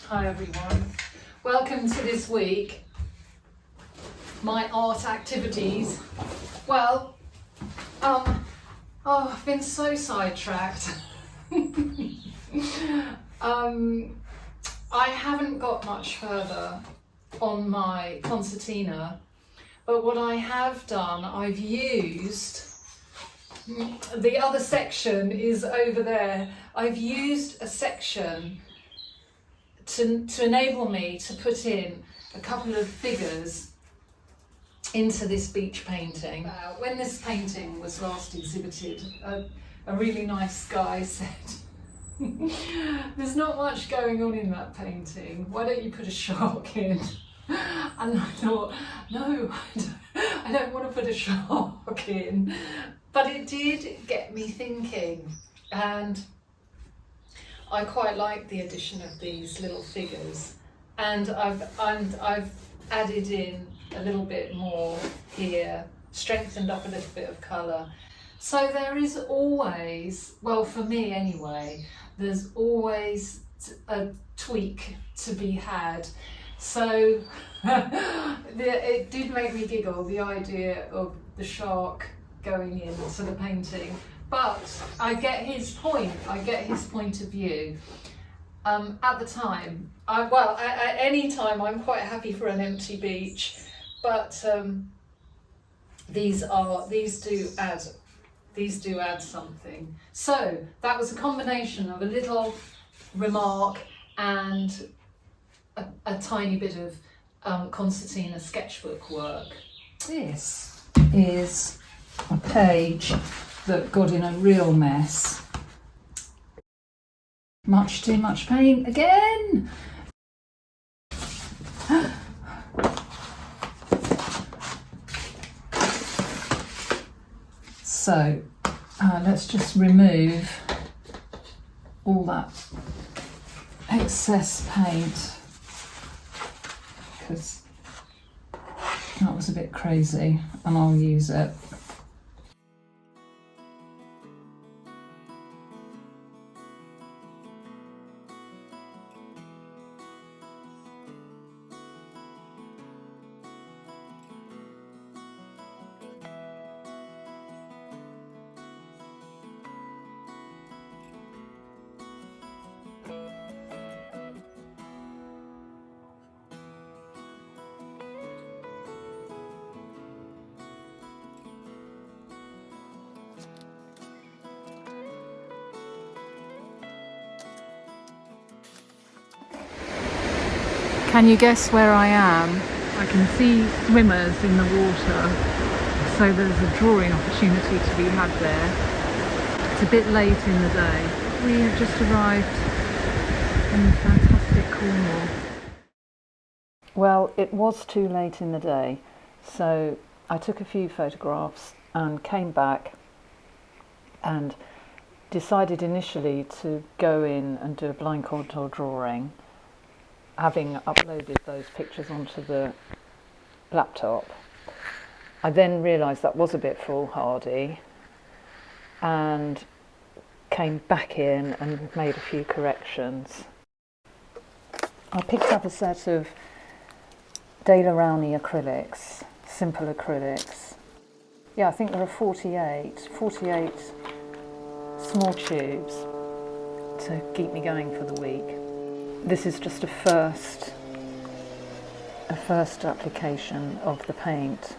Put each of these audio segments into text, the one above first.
Hi everyone, welcome to this week. My art activities. Well, I've been so sidetracked. I haven't got much further on my concertina, but what I have done, I've used, the other section is over there. I've used a section to enable me to put in a couple of figures into this beach painting. When this painting was last exhibited, a really nice guy said, "There's not much going on in that painting, why don't you put a shark in?" And I thought, no, I don't want to put a shark in. But it did get me thinking, and I quite like the addition of these little figures, and I've added in a little bit more here, strengthened up a little bit of colour. So there is always, well for me anyway, there's always a tweak to be had. So it did make me giggle, the idea of the shark going into the painting. But I get his point, I get his point of view. At the time, at any time I'm quite happy for an empty beach, but these do add something. So that was a combination of a little remark and a tiny bit of concertina sketchbook work. This is a page that got in a real mess. Much too much paint again. So let's just remove all that excess paint, because that was a bit crazy, and I'll use it. Can you guess where I am? I can see swimmers in the water, so there's a drawing opportunity to be had there. It's a bit late in the day. We have just arrived in fantastic Cornwall. Well, it was too late in the day, so I took a few photographs and came back and decided initially to go in and do a blind contour drawing, having uploaded those pictures onto the laptop. I then realised that was a bit foolhardy and came back in and made a few corrections. I picked up a set of Dale Rowney acrylics, simple acrylics. Yeah, I think there are 48 small tubes to keep me going for the week. This is just a first application of the paint.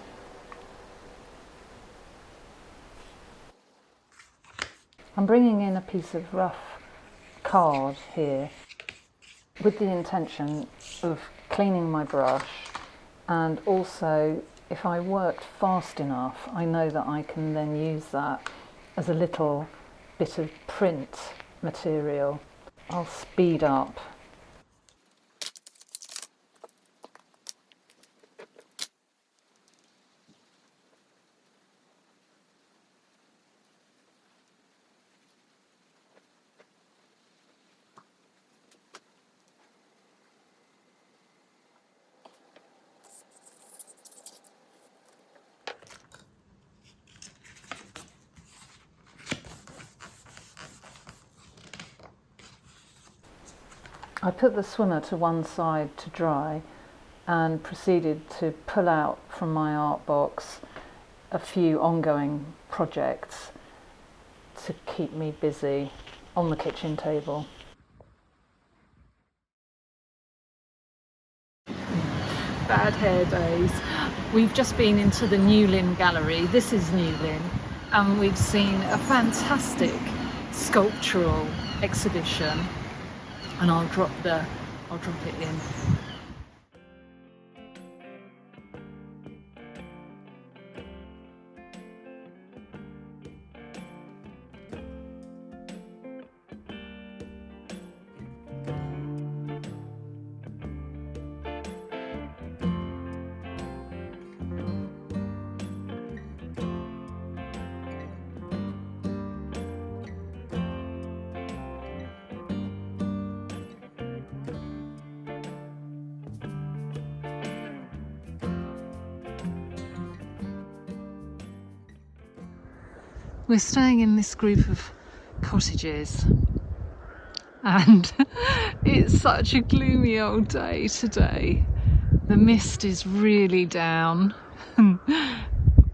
I'm bringing in a piece of rough card here with the intention of cleaning my brush, and also if I worked fast enough, I know that I can then use that as a little bit of print material. I'll speed up. I put the swimmer to one side to dry and proceeded to pull out from my art box a few ongoing projects to keep me busy on the kitchen table. Bad hair days. We've just been into the New Lynn Gallery. This is New Lynn, and we've seen a fantastic sculptural exhibition, and I'll drop it in. We're staying in this group of cottages, and it's such a gloomy old day today. The mist is really down,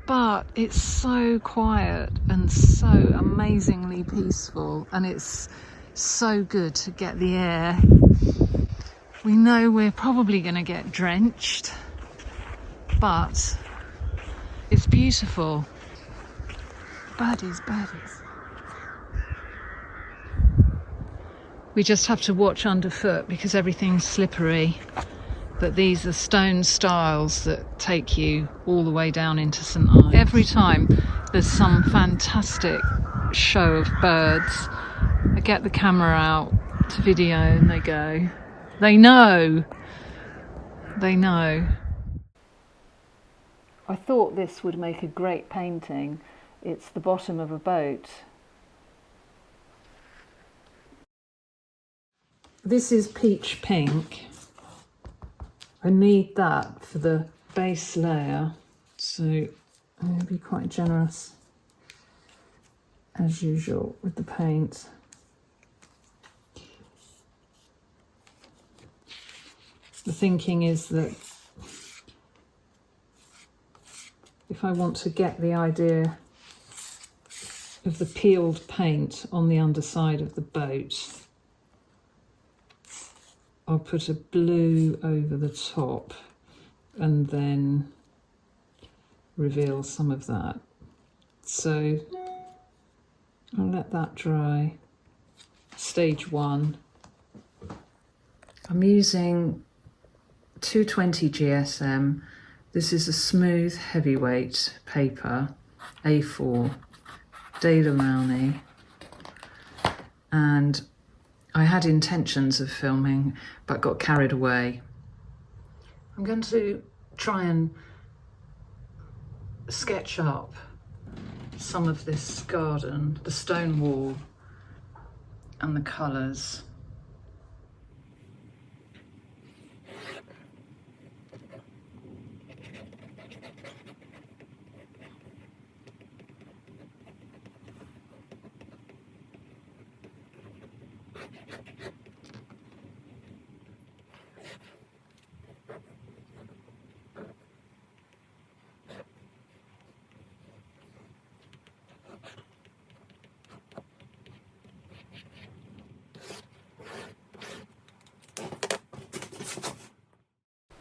but it's so quiet and so amazingly peaceful, and it's so good to get the air. We know we're probably going to get drenched, but it's beautiful. Birdies. We just have to watch underfoot because everything's slippery. But these are stone stiles that take you all the way down into St Ives. Every time there's some fantastic show of birds, I get the camera out to video and they go. They know. I thought this would make a great painting. It's the bottom of a boat. This is peach pink. I need that for the base layer, so I'm going to be quite generous as usual with the paint. The thinking is that if I want to get the idea of the peeled paint on the underside of the boat, I'll put a blue over the top and then reveal some of that. So I'll let that dry. Stage 1. I'm using 220 GSM. This is a smooth heavyweight paper, A4. Daler Mowney, and I had intentions of filming but got carried away. I'm going to try and sketch up some of this garden, the stone wall and the colours.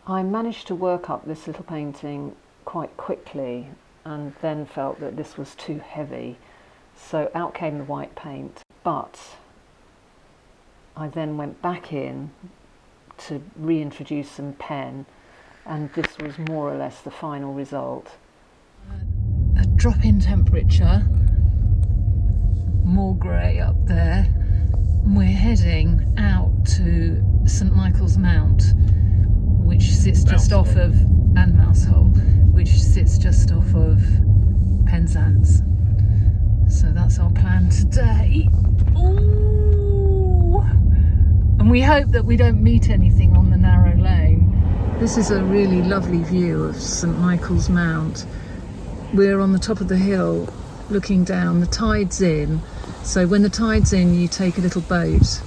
I managed to work up this little painting quite quickly and then felt that this was too heavy, so out came the white paint. But I then went back in to reintroduce some pen, and this was more or less the final result. A drop in temperature, more grey up there, and we're heading out to St Michael's Mount, which sits just off of, and Mousehole, which sits just off of Penzance. So that's our plan today. Ooh! And we hope that we don't meet anything on the narrow lane. This is a really lovely view of St Michael's Mount. We're on the top of the hill looking down. The tide's in, so when the tide's in you take a little boat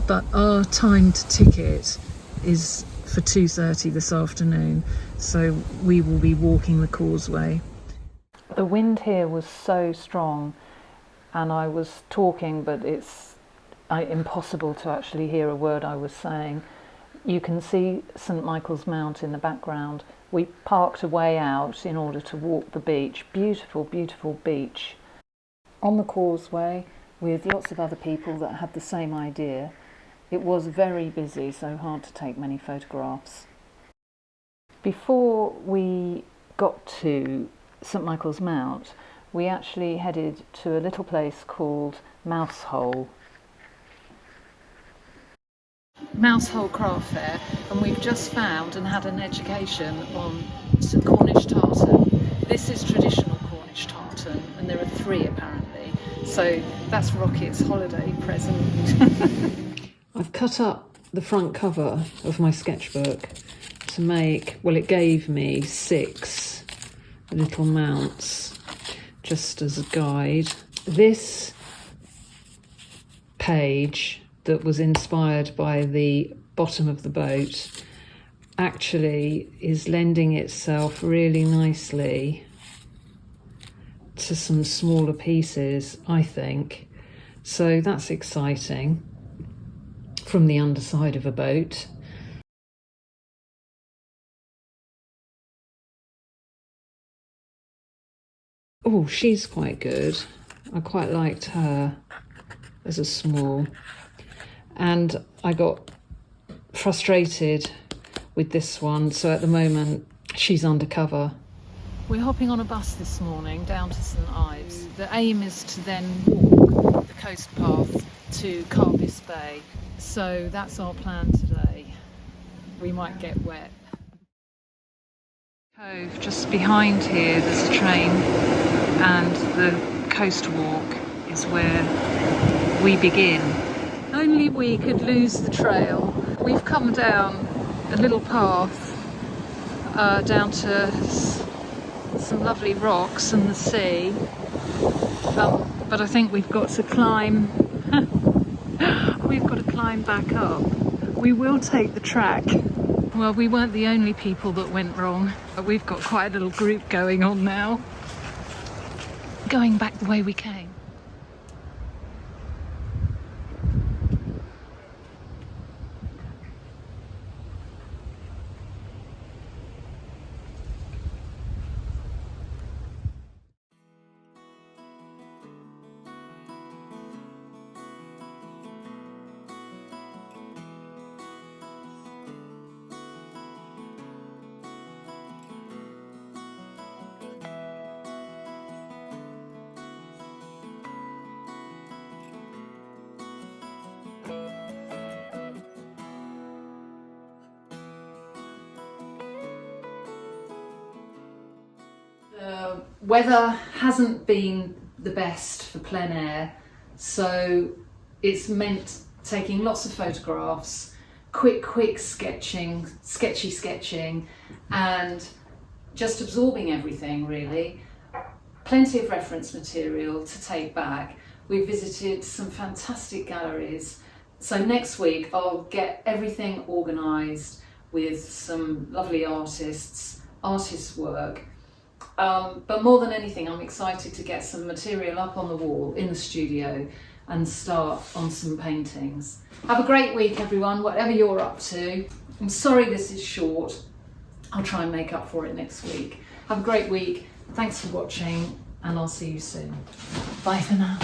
but our timed ticket is for 2:30 this afternoon, so we will be walking the causeway. The wind here was so strong, and I was talking, but it's impossible to actually hear a word I was saying. You can see St Michael's Mount in the background. We parked a way out in order to walk the beach. Beautiful, beautiful beach. On the causeway with lots of other people that had the same idea. It was very busy, so hard to take many photographs. Before we got to St Michael's Mount, we actually headed to a little place called Mousehole. Mousehole Craft Fair, and we've just found and had an education on Cornish tartan. This is traditional Cornish tartan, and there are 3 apparently, so that's Rocket's holiday present. I've cut up the front cover of my sketchbook to make, well, it gave me 6 little mounts just as a guide. This page that was inspired by the bottom of the boat actually is lending itself really nicely to some smaller pieces, I think. So that's exciting, from the underside of a boat. Oh, she's quite good. I quite liked her as a small. And I got frustrated with this one, so at the moment she's undercover. We're hopping on a bus this morning down to St Ives. The aim is to then walk the coast path to Carbis Bay, so that's our plan today. We might get wet. Cove just behind here, there's a train, and the coast walk is where we begin. Only we could lose the trail. We've come down a little path down to some lovely rocks and the sea, but I think we've got to climb. We've got to climb back up. We will take the track. Well, we weren't the only people that went wrong, but we've got quite a little group going on now, going back the way we came. The weather hasn't been the best for plein air, so it's meant taking lots of photographs, quick sketchy sketching, and just absorbing everything really. Plenty of reference material to take back. We visited some fantastic galleries, so next week I'll get everything organised with some lovely artists' work. But more than anything, I'm excited to get some material up on the wall in the studio and start on some paintings. Have a great week, everyone, whatever you're up to. I'm sorry this is short. I'll try and make up for it next week. Have a great week. Thanks for watching, and I'll see you soon. Bye for now.